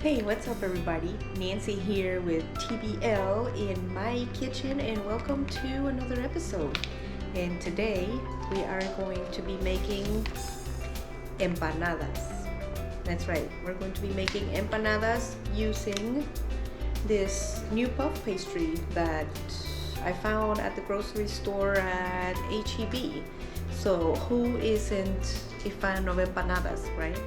Hey, what's up everybody? Nancy here with TBL in my kitchen and welcome to another episode. And today we are going to be making empanadas. That's right, we're going to be making empanadas using this new puff pastry that I found at the grocery store at HEB. So who isn't a fan of empanadas, right?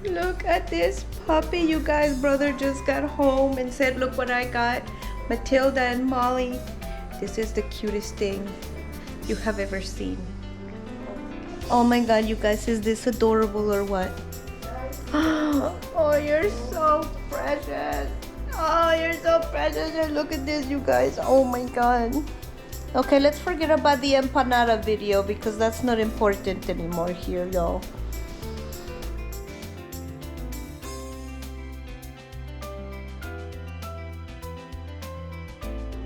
Look at this puppy, you guys. Brother just got home and said, look what I got. Matilda and Molly. This is the cutest thing you have ever seen. Oh my god, you guys, is this adorable or what? Oh, you're so precious. Oh, you're so precious. And look at this, you guys. Oh my god. Okay, let's forget about the empanada video because that's not important anymore here, y'all.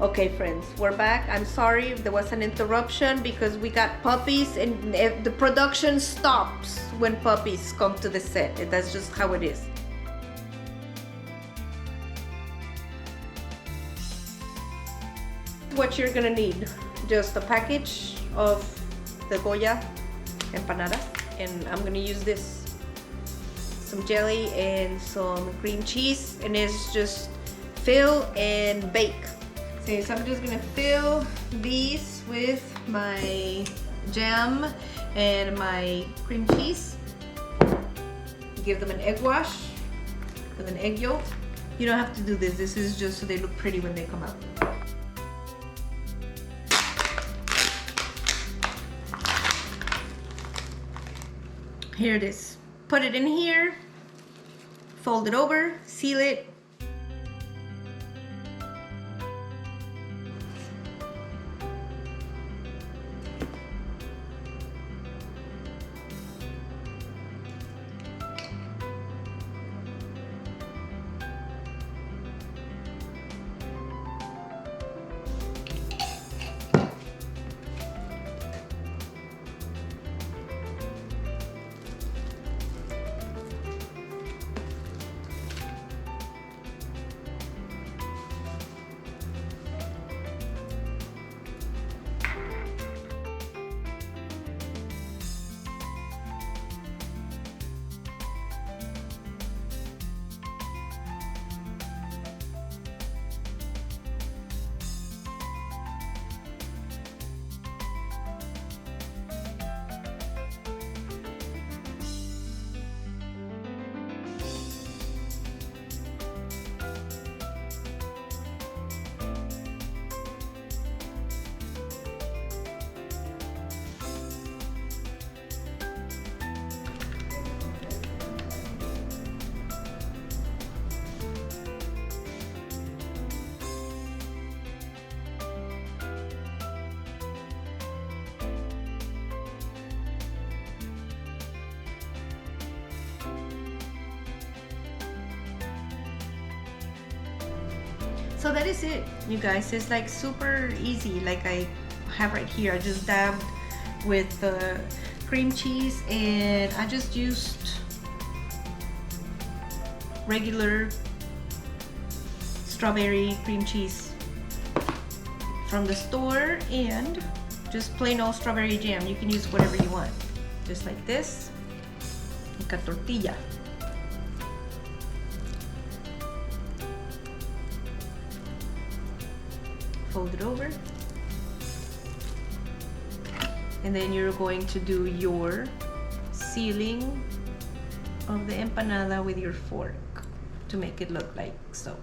Okay friends, we're back. I'm sorry if there was an interruption because we got puppies and the production stops when puppies come to the set. That's just how it is. What you're gonna need, just a package of the Goya empanadas, and I'm gonna use this, some jelly and some cream cheese, and it's just fill and bake. So I'm just gonna fill these with my jam and my cream cheese. Give them an egg wash with an egg yolk. You don't have to do this. This is just so they look pretty when they come out. Here it is. Put it in here, fold it over, seal it. So that is it, you guys. It's like super easy, like I have right here. I just dabbed with the cream cheese and I just used regular strawberry cream cheese from the store and just plain old strawberry jam. You can use whatever you want, just like this. Like a tortilla. Fold it over, and then you're going to do your sealing of the empanada with your fork to make it look like so.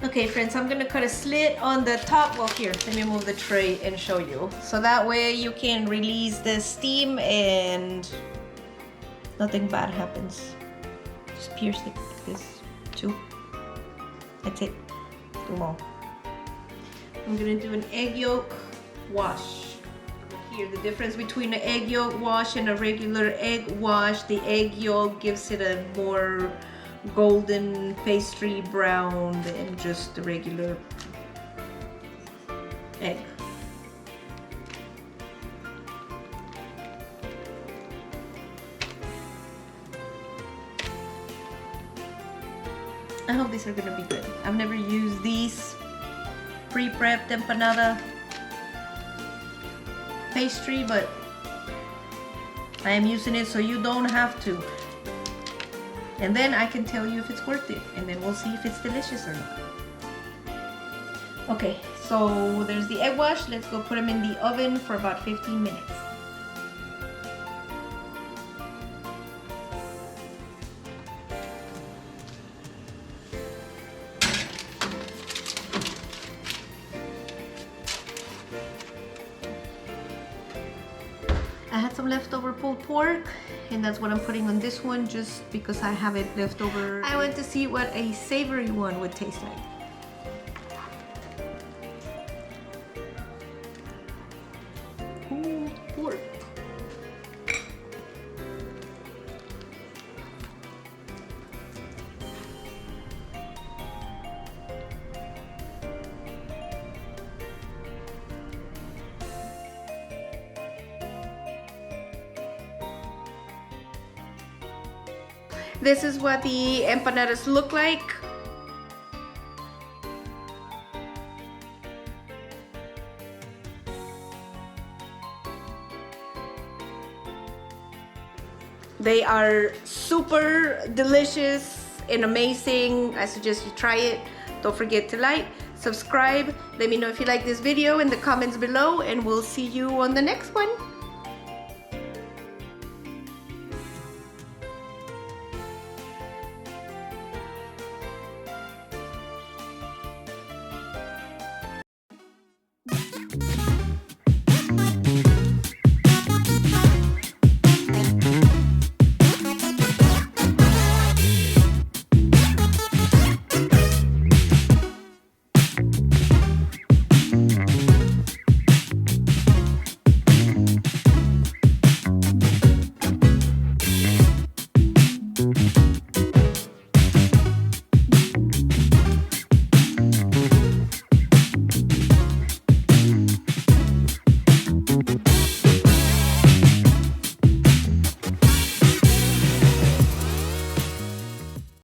Okay friends, I'm gonna cut a slit on the top. Well, here, let me move the tray and show you. So that way you can release the steam and nothing bad happens. Just pierce it like this. 2. That's it. 2 more. I'm gonna do an egg yolk wash. Here, the difference between an egg yolk wash and a regular egg wash, the egg yolk gives it a more golden pastry brown than just the regular egg. I hope these are gonna be good. I've never used these pre-prepped empanada pastry, but I am using it so you don't have to. And then I can tell you if it's worth it, and then we'll see if it's delicious or not. Okay, so there's the egg wash. Let's go put them in the oven for about 15 minutes. I had some leftover pulled pork, and that's what I'm putting on this one just because I have it left over. I went to see what a savory one would taste like. Pulled pork. This is what the empanadas look like. They are super delicious and amazing. I suggest you try it. Don't forget to like, subscribe. Let me know if you like this video in the comments below, and we'll see you on the next one.